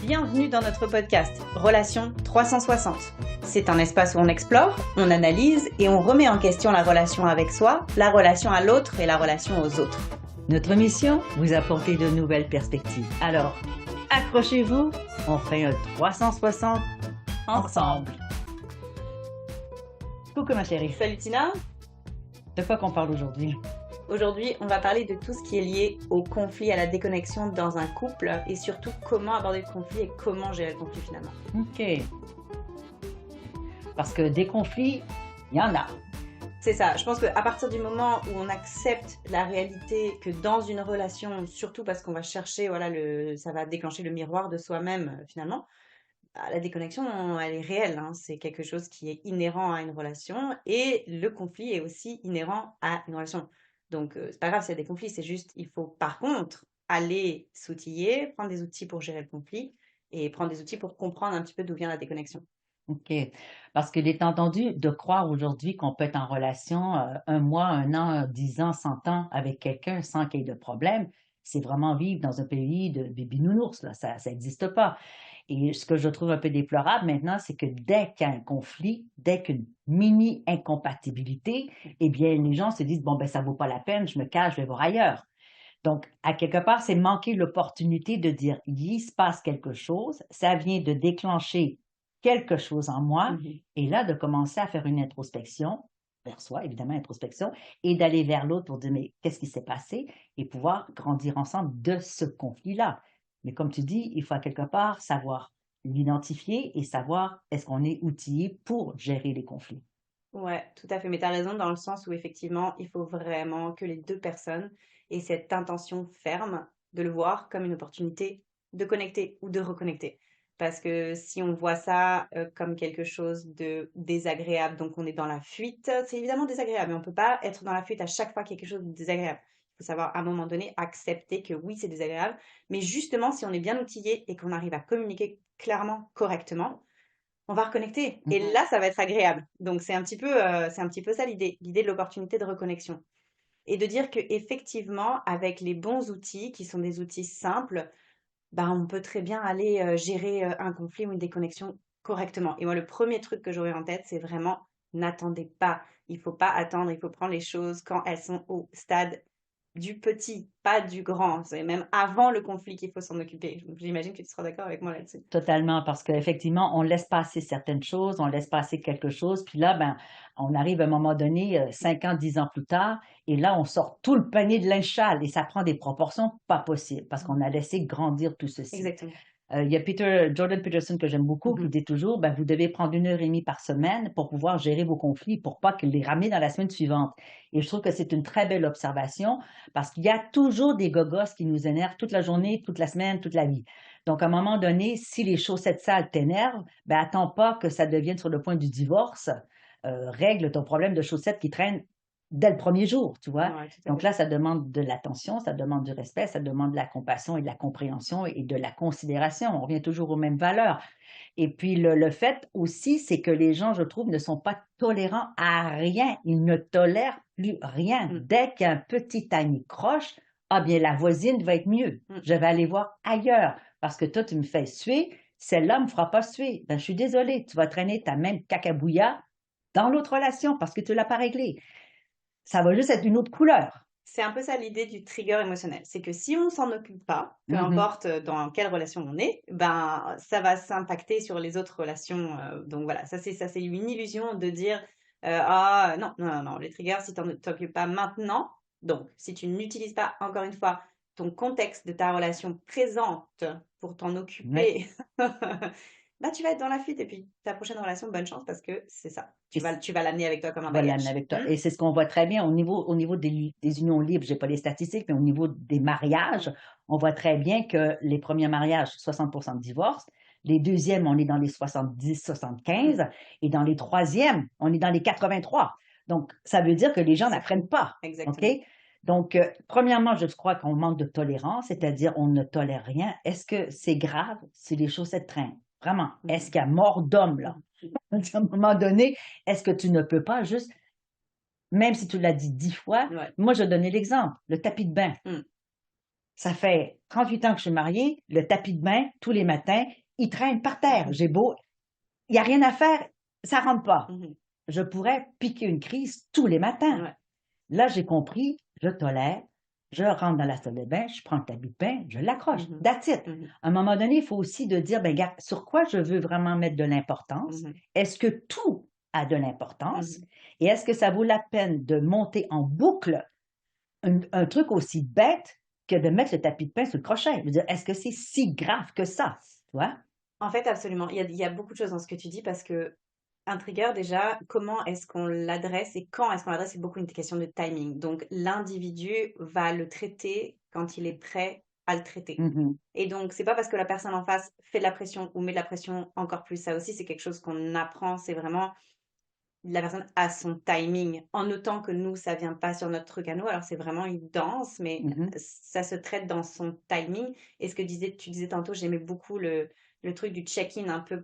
Bienvenue dans notre podcast Relations 360. C'est un espace où on explore, on analyse et on remet en question la relation avec soi, la relation à l'autre et la relation aux autres. Notre mission, vous apporter de nouvelles perspectives. Alors, accrochez-vous, on fait un 360 ensemble. Coucou ma chérie, Salut Tina. de quoi qu'on parle aujourd'hui? Aujourd'hui, on va parler de tout ce qui est lié au conflit, à la déconnexion dans un couple et surtout comment aborder le conflit et comment gérer le conflit finalement. Ok. Parce que des conflits, il y en a. C'est ça, je pense qu'à partir du moment où on accepte la réalité que dans une relation, surtout parce qu'on va chercher, ça va déclencher le miroir de soi-même finalement, la déconnexion, elle est réelle, hein. C'est quelque chose qui est inhérent à une relation et le conflit est aussi inhérent à une relation. Donc, c'est pas grave s'il y a des conflits, c'est juste, il faut par contre aller s'outiller, prendre des outils pour gérer le conflit et prendre des outils pour comprendre un petit peu d'où vient la déconnexion. Ok. Parce qu'il est entendu de croire aujourd'hui qu'on peut être en relation un mois, un an, 10 ans, 100 ans avec quelqu'un sans qu'il y ait de problème. C'est vraiment vivre dans un pays de bébé-nounours, là. Ça n'existe pas. Et ce que je trouve un peu déplorable maintenant, c'est que dès qu'il y a un conflit, dès qu'une mini-incompatibilité, eh bien, les gens se disent, bon, ben, ça vaut pas la peine, je me cache, je vais voir ailleurs. Donc, à quelque part, c'est manquer l'opportunité de dire, il se passe quelque chose, ça vient de déclencher quelque chose en moi, Mhm. et là, de commencer à faire une introspection, vers soi, évidemment, introspection, et d'aller vers l'autre pour dire, mais qu'est-ce qui s'est passé, et pouvoir grandir ensemble de ce conflit-là. Mais comme tu dis, il faut à quelque part savoir l'identifier et savoir est-ce qu'on est outillé pour gérer les conflits. Ouais, tout à fait. Mais tu as raison dans le sens où effectivement, il faut vraiment que les deux personnes aient cette intention ferme de le voir comme une opportunité de connecter ou de reconnecter. Parce que si on voit ça comme quelque chose de désagréable, donc on est dans la fuite, c'est évidemment désagréable, mais on ne peut pas être dans la fuite à chaque fois qu'il y a quelque chose de désagréable. Il faut savoir à un moment donné accepter que oui, c'est désagréable, mais justement, si on est bien outillé et qu'on arrive à communiquer clairement, correctement, on va reconnecter. Et Mhm. là, ça va être agréable. Donc, c'est un petit peu ça l'idée de l'opportunité de reconnexion. Et de dire que effectivement, avec les bons outils, qui sont des outils simples, bah, on peut très bien aller gérer un conflit ou une déconnexion correctement. Et moi, le premier truc que j'aurais en tête, c'est vraiment n'attendez pas. Il faut pas attendre, il faut prendre les choses quand elles sont au stade du petit, pas du grand. C'est même avant le conflit qu'il faut s'en occuper. J'imagine que tu seras d'accord avec moi là-dessus. Totalement, parce qu'effectivement, on laisse passer certaines choses, on laisse passer quelque chose, puis là, ben, on arrive à un moment donné, 5 ans, 10 ans plus tard, et là, on sort tout le panier de linge sale, et ça prend des proportions pas possibles, parce qu'on a laissé grandir tout ceci. Exactement. Il y a Jordan Peterson que j'aime beaucoup, qui Mhm. dit toujours, ben, vous devez prendre 1 heure et demie par semaine pour pouvoir gérer vos conflits, pour pas que les ramener dans la semaine suivante. Et je trouve que c'est une très belle observation, parce qu'il y a toujours des gogos qui nous énervent toute la journée, toute la semaine, toute la vie. Donc, à un moment donné, si les chaussettes sales t'énervent, ben, attends pas que ça devienne sur le point du divorce. Règle ton problème de chaussettes qui traînent dès le premier jour, tu vois. Ouais, tout à Donc fait. là, ça demande de l'attention, ça demande du respect, ça demande de la compassion et de la compréhension et de la considération. On revient toujours aux mêmes valeurs. Et puis le fait aussi, c'est que les gens, je trouve, ne sont pas tolérants à rien. Ils ne tolèrent plus rien. Mm, Dès qu'un petit ami croche, ah bien, la voisine va être mieux. mm. Je vais aller voir ailleurs parce que toi, tu me fais suer. Celle-là ne me fera pas suer. Ben, je suis désolée, tu vas traîner ta même cacabouilla dans l'autre relation parce que tu ne l'as pas réglée. Ça va juste être une autre couleur. C'est un peu ça l'idée du trigger émotionnel. C'est que si on s'en occupe pas, peu Mhm. importe dans quelle relation on est, ben ça va s'impacter sur les autres relations. Donc voilà, ça c'est une illusion de dire ah non non non non les triggers si tu ne t'occupes pas maintenant, donc si tu n'utilises pas encore une fois ton contexte de ta relation présente pour t'en Ouais. occuper, bah tu vas être dans la fuite et puis ta prochaine relation, bonne chance parce que c'est ça. Et Tu vas l'amener avec toi comme un tu vas l'amener bagage. avec toi. Et c'est ce qu'on voit très bien au niveau des unions libres. Je n'ai pas les statistiques, mais au niveau des mariages, on voit très bien que les premiers mariages, 60% de divorce. Les deuxièmes, on est dans les 70-75. Mm, Et dans les troisièmes, on est dans les 83. Donc, ça veut dire que les gens c'est n'apprennent fou. pas. OK? Exactement. Donc, premièrement, je crois qu'on manque de tolérance, c'est-à-dire on ne tolère rien. Est-ce que c'est grave si les chaussettes traînent? Vraiment. Est-ce Mhm. qu'il y a mort d'homme là? À un moment donné, est-ce que tu ne peux pas juste, même si tu l'as dit 10 fois, Ouais. moi je donnais l'exemple, le tapis de bain. Mm. Ça fait 38 ans que je suis mariée, le tapis de bain, tous les matins, il traîne par terre. Mhm. J'ai beau, il n'y a rien à faire, ça rentre pas. Mhm. Je pourrais piquer une crise tous les matins. Ouais. Là, j'ai compris, je tolère, je rentre dans la salle de bain, je prends le tapis de bain, je l'accroche. Mhm. That's it. Mhm. À un moment donné, il faut aussi de dire, ben, regarde, sur quoi je veux vraiment mettre de l'importance? Mhm. Est-ce que tout a de l'importance? Mhm. Et est-ce que ça vaut la peine de monter en boucle un truc aussi bête que de mettre le tapis de pain sur le crochet? Je veux dire, est-ce que c'est si grave que ça? Tu vois? En fait, absolument. Il y a beaucoup de choses dans ce que tu dis parce que un trigger, déjà, comment est-ce qu'on l'adresse et quand est-ce qu'on l'adresse, c'est beaucoup une question de timing. Donc, l'individu va le traiter quand il est prêt à le traiter. Mhm. Et donc, c'est pas parce que la personne en face fait de la pression ou met de la pression encore plus. Ça aussi, c'est quelque chose qu'on apprend. C'est vraiment la personne a son timing, en autant que nous, ça vient pas sur notre truc à nous. Alors, c'est vraiment une danse, mais Mhm. ça se traite dans son timing. Et ce que tu disais tantôt, j'aimais beaucoup le truc du check-in un peu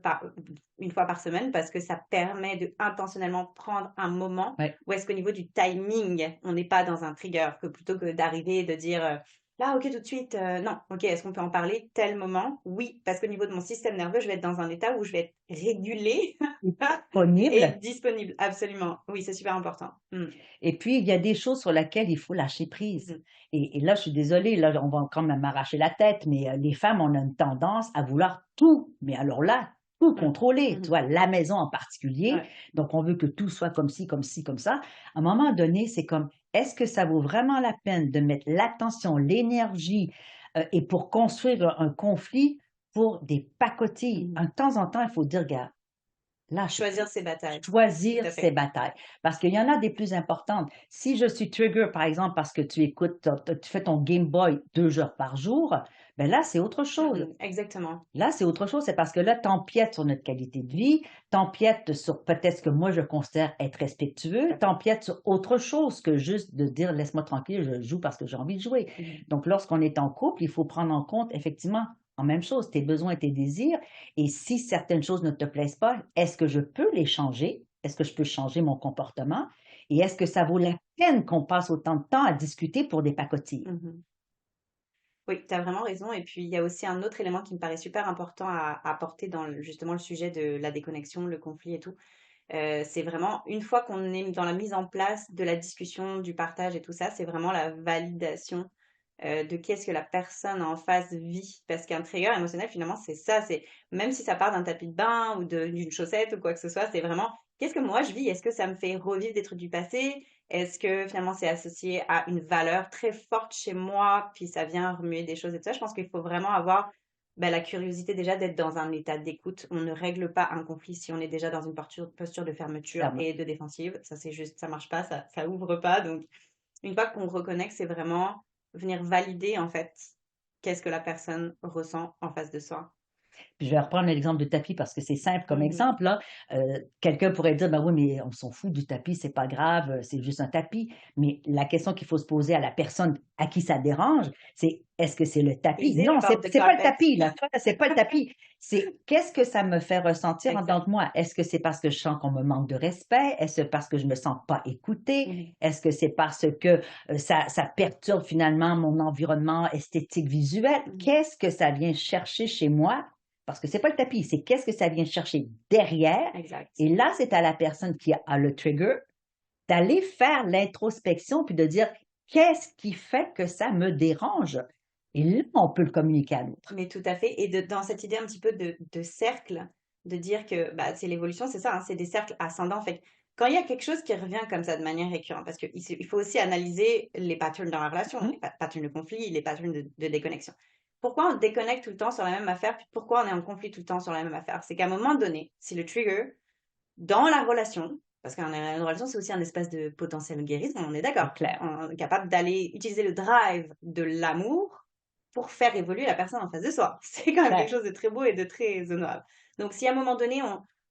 une fois par semaine parce que ça permet de intentionnellement prendre un moment Ouais. où est-ce qu'au niveau du timing, on n'est pas dans un trigger, que plutôt que d'arriver et de dire là, ok, tout de suite, non, ok, est-ce qu'on peut en parler tel moment? Oui, parce qu'au niveau de mon système nerveux, je vais être dans un état où je vais être régulée et Disponible. disponible, absolument. Oui, c'est super important. Mmh. Et puis, il y a des choses sur lesquelles il faut lâcher prise. Mmh. Et là, je suis désolée, là, on va quand même m'arracher la tête, mais les femmes, on a une tendance à vouloir tout. Mais alors là, tout Mmh. contrôler, tu Mmh. vois, la maison en particulier. Ouais. Donc, on veut que tout soit comme ci, comme ci, comme ça. À un moment donné, c'est comme, est-ce que ça vaut vraiment la peine de mettre l'attention, l'énergie, et pour construire un conflit pour des pacotilles? Mmh. De temps en temps, il faut dire, regarde, lâcher Choisir prise. ses batailles. Tout Choisir à ses fait. batailles. Parce qu'il y en a des plus importantes. Si je suis trigger, par exemple, parce que tu écoutes, tu fais ton Game Boy 2 heures par jour, ben là, c'est autre chose. Mmh. Exactement. Là, c'est autre chose. C'est parce que là, t'empiètes sur notre qualité de vie, t'empiètes sur peut-être ce que moi, je considère être Tout respectueux, à fait. t'empiètes sur autre chose que juste de dire, laisse-moi tranquille, je joue parce que j'ai envie de jouer. Mmh. Donc, lorsqu'on est en couple, il faut prendre en compte, effectivement, en même chose, tes besoins et tes désirs. Et si certaines choses ne te plaisent pas, est-ce que je peux les changer? Est-ce que je peux changer mon comportement? Et est-ce que ça vaut la peine qu'on passe autant de temps à discuter pour des pacotilles? Mmh. Oui, tu as vraiment raison et puis il y a aussi un autre élément qui me paraît super important à apporter dans justement le sujet de la déconnexion, le conflit et tout. C'est vraiment une fois qu'on est dans la mise en place de la discussion, du partage et tout ça, c'est vraiment la validation de qu'est-ce que la personne en face vit. Parce qu'un trigger émotionnel, finalement, c'est ça. C'est même si ça part d'un tapis de bain ou d'une chaussette ou quoi que ce soit, c'est vraiment qu'est-ce que moi je vis? Est-ce que ça me fait revivre des trucs du passé? Est-ce que finalement c'est associé à une valeur très forte chez moi, puis ça vient remuer des choses et tout ça? Je pense qu'il faut vraiment avoir la curiosité déjà d'être dans un état d'écoute. On ne règle pas un conflit si on est déjà dans une posture de fermeture Ferme. et de défensive. Ça, c'est juste, ça marche pas, ça ouvre pas. Donc, une fois qu'on reconnecte, c'est vraiment venir valider en fait qu'est-ce que la personne ressent en face de soi. Puis je vais reprendre l'exemple de tapis parce que c'est simple comme Mhm. exemple, là. Quelqu'un pourrait dire, ben oui, mais on s'en fout du tapis, c'est pas grave, c'est juste un tapis. Mais la question qu'il faut se poser à la personne à qui ça dérange, c'est est-ce que c'est le tapis? Is it Non, about the c'est pas le carpet? tapis, là. Tu vois, c'est pas le tapis. C'est qu'est-ce que ça me fait ressentir en dedans Exact. de moi? Est-ce que c'est parce que je sens qu'on me manque de respect? Est-ce parce que je me sens pas écoutée? Mhm. Est-ce que c'est parce que ça perturbe finalement mon environnement esthétique visuel? Mhm. Qu'est-ce que ça vient chercher chez moi? Parce que c'est pas le tapis, c'est qu'est-ce que ça vient chercher derrière. Exact. Et là, c'est à la personne qui a le trigger d'aller faire l'introspection puis de dire qu'est-ce qui fait que ça me dérange. Et là, on peut le communiquer à l'autre. Mais tout à fait. Et dans cette idée un petit peu de cercle, de dire que bah, c'est l'évolution, c'est ça, hein, c'est des cercles ascendants. Fait que quand il y a quelque chose qui revient comme ça de manière récurrente, parce qu'il faut aussi analyser les patterns dans la relation, Mhm. les patterns de conflit, les patterns de déconnexion. Pourquoi on déconnecte tout le temps sur la même affaire, puis pourquoi on est en conflit tout le temps sur la même affaire? C'est qu'à un moment donné, si le trigger, dans la relation, parce qu'une relation, c'est aussi un espace de potentiel guérison, on est C'est d'accord. clair. On est capable d'aller utiliser le drive de l'amour pour faire évoluer la personne en face de soi. C'est quand même quelque Clair. chose de très beau et de très honorable. Donc, si à un moment donné,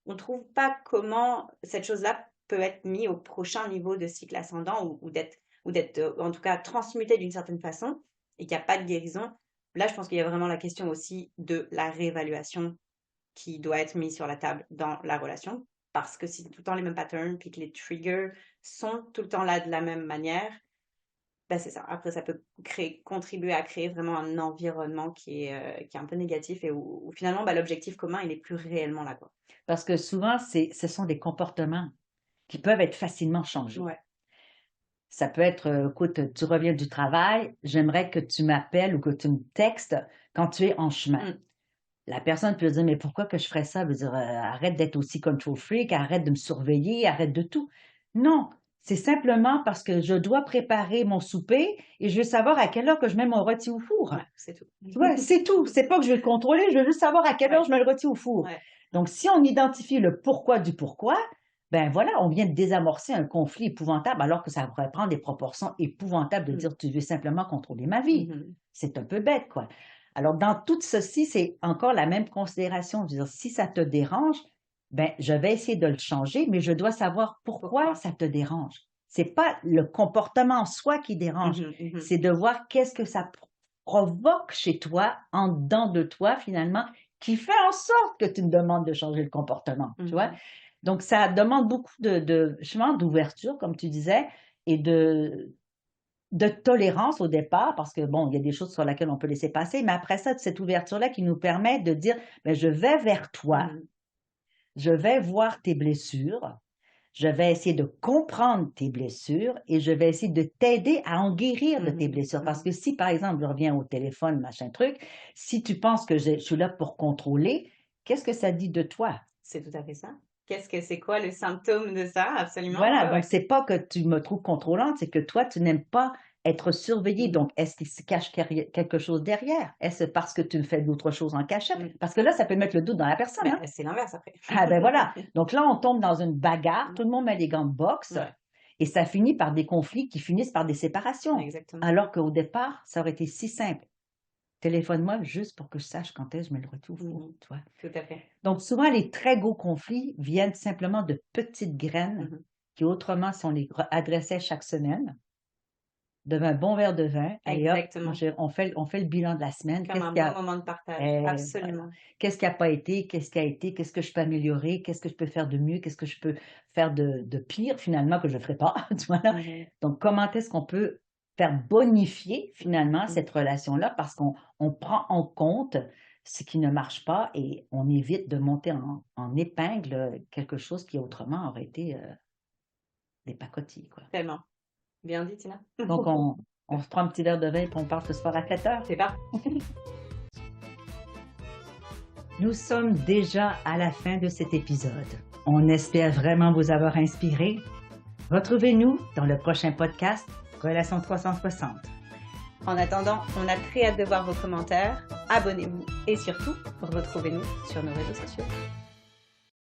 on trouve pas comment cette chose-là peut être mise au prochain niveau de cycle ascendant ou d'être en tout cas transmuté d'une certaine façon et qu'il n'y a pas de guérison, là, je pense qu'il y a vraiment la question aussi de la réévaluation qui doit être mise sur la table dans la relation. Parce que si c'est tout le temps les mêmes patterns, puis que les triggers sont tout le temps là de la même manière, Bah, c'est ça. Après, ça peut contribuer à créer vraiment un environnement qui est un peu négatif et où finalement, bah, l'objectif commun, il est plus réellement là, quoi. Parce que souvent, ce sont des comportements qui peuvent être facilement changés. Ouais. Ça peut être, écoute, tu reviens du travail, j'aimerais que tu m'appelles ou que tu me textes quand tu es en chemin. Mmh. La personne peut dire, mais pourquoi que je ferais ça? Elle veut dire, arrête d'être aussi control freak, arrête de me surveiller, arrête de tout. Non, c'est simplement parce que je dois préparer mon souper et je veux savoir à quelle heure que je mets mon rôti au four. Ouais, c'est tout. Tu vois, c'est tout. C'est pas que je vais le contrôler, je veux juste savoir à quelle heure Ouais, je mets le rôti au four. ouais. Donc, si on identifie le pourquoi du pourquoi, ben voilà, on vient de désamorcer un conflit épouvantable alors que ça pourrait prendre des proportions épouvantables de Mmh. dire tu veux simplement contrôler ma vie. Mmh. C'est un peu bête, quoi. Alors, dans tout ceci, c'est encore la même considération. Je veux dire, si ça te dérange, ben, je vais essayer de le changer, mais je dois savoir pourquoi Pourquoi? ça te dérange. C'est pas le comportement en soi qui dérange, Mmh. Mmh. c'est de voir qu'est-ce que ça provoque chez toi, en dedans de toi, finalement, qui fait en sorte que tu me demandes de changer le comportement, tu vois? Mmh. Donc, ça demande beaucoup justement, d'ouverture, comme tu disais, et de tolérance au départ, parce que bon, il y a des choses sur lesquelles on peut laisser passer, mais après ça, cette ouverture-là qui nous permet de dire, ben, je vais vers toi, Mmh. je vais voir tes blessures, je vais essayer de comprendre tes blessures et je vais essayer de t'aider à en guérir de tes Mmh. blessures. Parce Mmh. que si, par exemple, je reviens au téléphone, machin truc, si tu penses que je suis là pour contrôler, qu'est-ce que ça dit de toi? C'est tout à fait ça. C'est quoi le symptôme de ça? Absolument, Voilà, ouais, donc ouais. c'est pas que tu me trouves contrôlante, c'est que toi, tu n'aimes pas être surveillée. Mmh. Donc, est-ce qu'il se cache quelque chose derrière? Est-ce parce que tu me fais d'autres choses en cachette? Mmh. Parce que là, ça peut mettre le doute dans la personne, Bah, hein? c'est l'inverse après. Ah ben voilà. Donc là, on tombe dans une bagarre, Mmh. tout le monde met des gants de boxe Ouais, et ça finit par des conflits qui finissent par des séparations. exactement. Alors qu'au départ, ça aurait été si simple. Téléphone-moi juste pour que je sache quand est-ce que je mets le retour au four, Mmh. tu vois. Tout à fait. Donc souvent, les très gros conflits viennent simplement de petites graines Mmh. qui autrement, si on les adressait chaque semaine, de un bon verre de vin, allez hop, Exactement. on fait le bilan de la semaine. Comme Qu'est-ce un qu'il y bon a? moment de partage. Voilà. Absolument. Qu'est-ce qui a pas été? Qu'est-ce qui a été? Qu'est-ce que je peux améliorer? Qu'est-ce que je peux faire de mieux? Qu'est-ce que je peux faire de pire finalement que je ne ferai pas? Tu vois là? Mmh. Donc, comment est-ce qu'on peut faire bonifier finalement Mmh. cette relation-là parce qu'on prend en compte ce qui ne marche pas et on évite de monter en épingle quelque chose qui autrement aurait été des pacotilles, quoi. Tellement. Bien dit, Tina. Donc, on se prend un petit verre de vin et puis on part ce soir à 7 heures. C'est parfait. Nous sommes déjà à la fin de cet épisode. On espère vraiment vous avoir inspiré. Retrouvez-nous dans le prochain podcast Relation 360. En attendant, on a très hâte de voir vos commentaires. Abonnez-vous et surtout, retrouvez-nous sur nos réseaux sociaux.